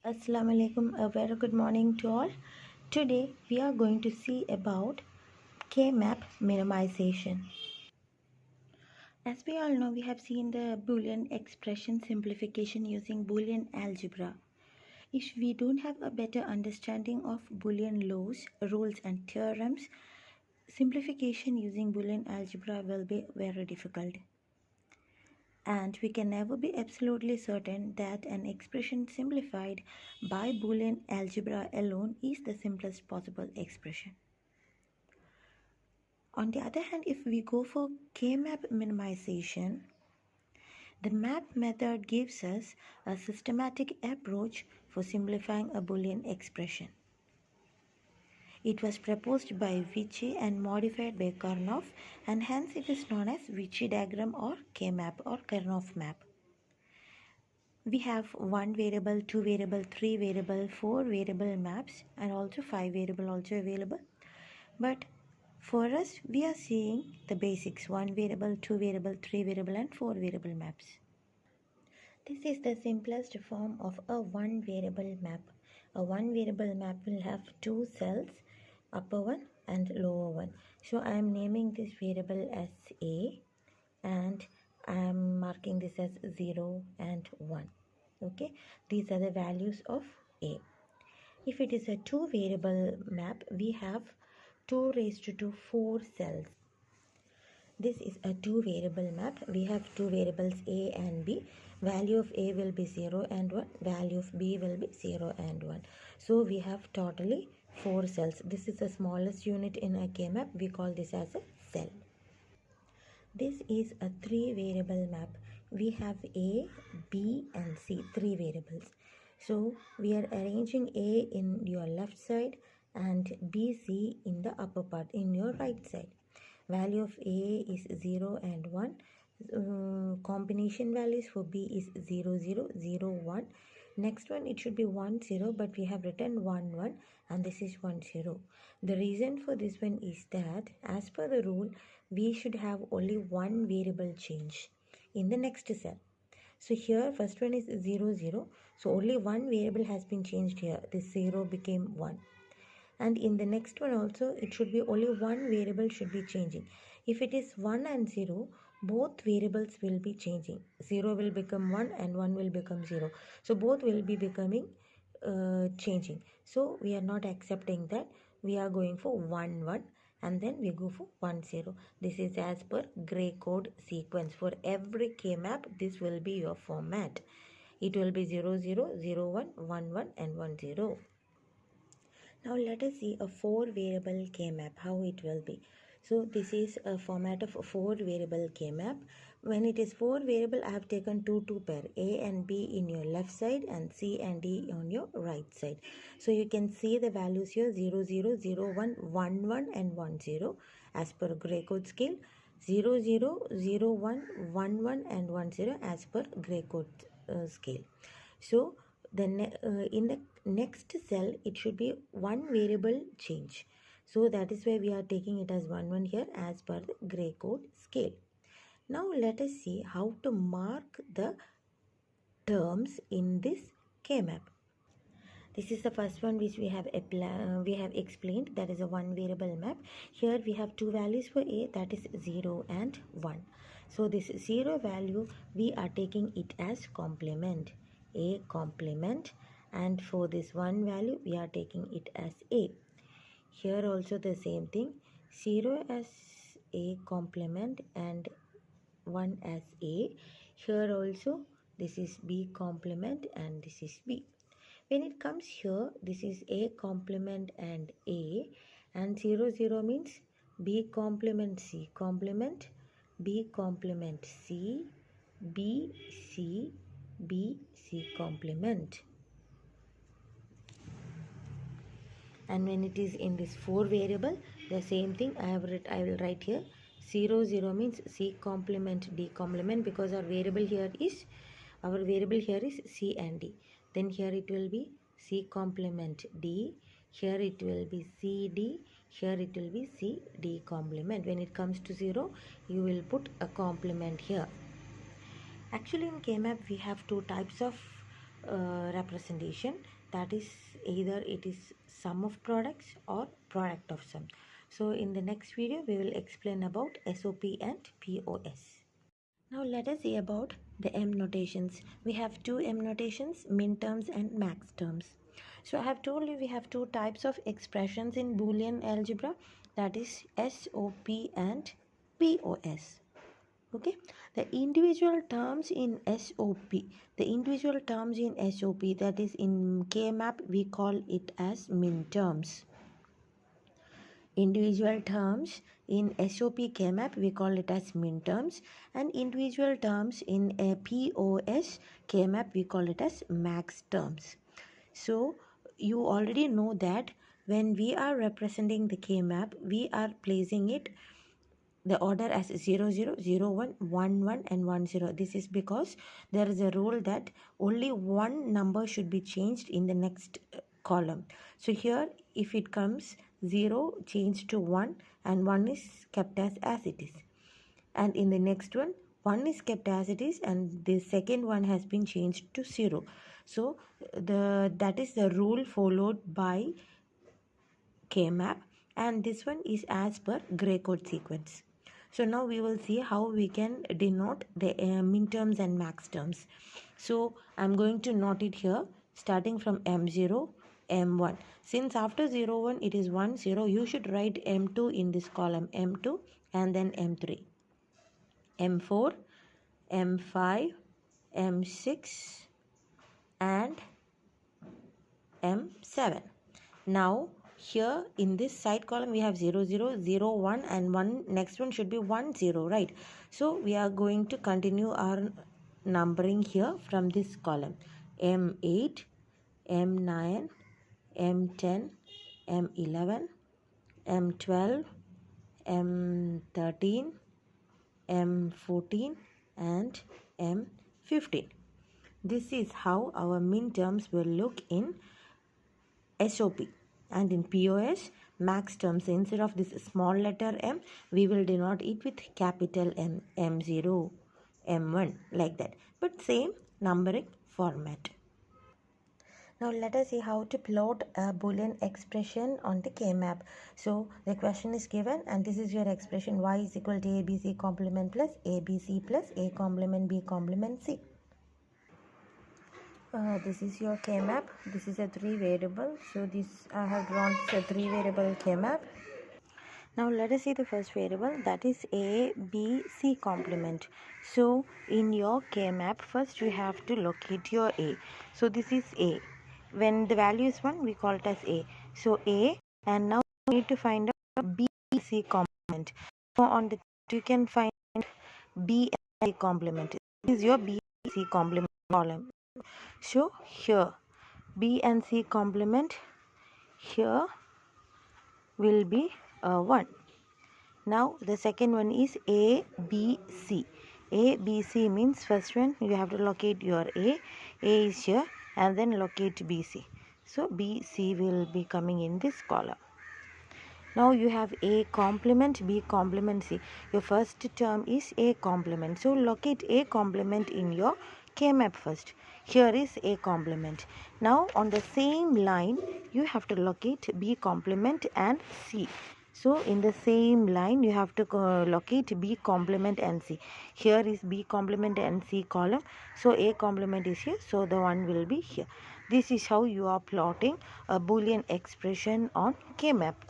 Assalamu alaikum, a very good morning to all. Today we are going to see about K-map minimization. As we all know, we have seen the Boolean expression simplification using Boolean algebra. If we don't have a better understanding of Boolean laws, rules and theorems, simplification using Boolean algebra will be very difficult. And we can never be absolutely certain that an expression simplified by Boolean algebra alone is the simplest possible expression. On the other hand, if we go for K-map minimization, the map method gives us a systematic approach for simplifying a Boolean expression. It was proposed by Vichy and modified by Karnoff, and hence it is known as Vichy diagram or K-map or Karnoff map. We have 1 variable, 2 variable, 3 variable, 4 variable maps and also 5 variable also available. But for us, we are seeing the basics: 1 variable, 2 variable, 3 variable and 4 variable maps. This is the simplest form of a 1 variable map. A 1 variable map will have 2 cells, upper one and lower one. So I am naming this variable as A and I am marking this as 0 and 1. Okay, these are the values of A. If it is a 2 variable map, we have 2 raised to 4 cells. This is a 2 variable map. We have 2 variables A and B. Value of A will be 0 and 1. Value of B will be 0 and 1. So we have totally 4 cells. This is the smallest unit in a K map. We call this as a cell. This is a 3 variable map. We have A, B and C, 3 variables. So we are arranging A in your left side and BC in the upper part in your right side. Value of A is 0 and 1. Combination values for B is 0, 0, 0, 1. Next one, it should be 1, 0, but we have written 1, 1 and this is 1, 0. The reason for this one is that as per the rule, we should have only one variable change in the next cell. So here first one is 0, 0. So only one variable has been changed here. This 0 became 1. And in the next one also, it should be only one variable should be changing. If it is 1 and 0, both variables will be changing. 0 will become 1 and 1 will become 0. So both will be becoming changing. So we are not accepting that. We are going for 1, 1 and then we go for 1, 0. This is as per gray code sequence. For every K map, this will be your format. It will be 0, 0, 0, 1, 1, 1 and 1, 0. Now let us see a 4 variable K map, how it will be. So this is a format of a 4 variable K map. When it is 4 variable, I have taken 2 pair, A and B in your left side and C and D on your right side. So you can see the values here: 0, 0, 0, 1, 1, 1 and 1, 0 as per gray code scale. 0, 0, 0, 1, 1, 1 and 1, 0 as per gray code scale. So in the next cell, it should be one variable change. So that is why we are taking it as 1, 1 here as per the gray code scale. Now let us see how to mark the terms in this K map. This is the first one which we have explained, that is a 1 variable map. Here we have 2 values for A, that is 0 and 1. So this 0 value, we are taking it as complement, A complement, and for this 1 value we are taking it as A. Here also the same thing, 0 as A complement and 1 as A. Here also this is B complement and this is B. When it comes here, this is A complement and A, and 0, 0 means B complement C complement, B complement C, B, C, B, C complement. And when it is in this 4 variable, the same thing I will write here. 0, 0 means C complement D complement, because our variable here is C and D. Then here it will be C complement D. Here it will be C D. Here it will be C D complement. When it comes to 0, you will put a complement here. Actually in K-map we have 2 types of representation, that is either it is sum of products or product of sum. So in the next video we will explain about SOP and POS. Now let us see about the M notations. We have two M notations, min terms and max terms. So I have told you we have two types of expressions in Boolean algebra, that is SOP and POS. Okay, the individual terms in SOP, that is in K-map we call it as min terms. Individual terms in SOP K-map we call it as min terms, and individual terms in a POS K-map we call it as max terms. So you already know that when we are representing the K-map, we are placing it the order as 0 0 0 1 1 1 and 1 0. This is because there is a rule that only one number should be changed in the next column. So here if it comes 0 changed to 1 and 1 is kept as it is, and in the next one 1 is kept as it is and the second one has been changed to 0. So that is the rule followed by K-map, and this one is as per gray code sequence. So now we will see how we can denote the min terms and max terms. So I'm going to note it here starting from M0, M1. Since after 0, 1 it is 1, 0, you should write M2 in this column, M2 and then M3, M4, M5, M6 and M7. Now here in this side column we have 0 0 0 1 and one next one should be 1 0, right? So we are going to continue our numbering here from this column, M8, M9, M10, M11, M12, M13, M14 and M15. This is how our min terms will look in SOP. And in POS, max terms, instead of this small letter m, we will denote it with capital M, M0, M1, like that. But same numbering format. Now let us see how to plot a Boolean expression on the K-map. So the question is given and this is your expression, y is equal to ABC complement plus ABC plus A complement B complement C. This is your K-map. This is a 3 variable. So this I have drawn a 3 variable K-map. Now let us see the first variable, that is A, B, C complement. So in your K-map, first you have to locate your A. So this is A. When the value is 1, we call it as A. So A, and now we need to find out B, C complement. So on the you can find B and C complement. This is your B, C complement column. So here B and C complement here will be 1. Now the second one is A, B, C. A, B, C means first one you have to locate your A. A is here and then locate B, C. So B, C will be coming in this column. Now you have A complement, B complement, C. Your first term is A complement. So locate A complement in your K-map first. Here is A complement. Now on the same line you have to locate B complement and C. So in the same line you have to locate B complement and C. Here is B complement and C column. So A complement is here. So the one will be here. This is how you are plotting a Boolean expression on K-map.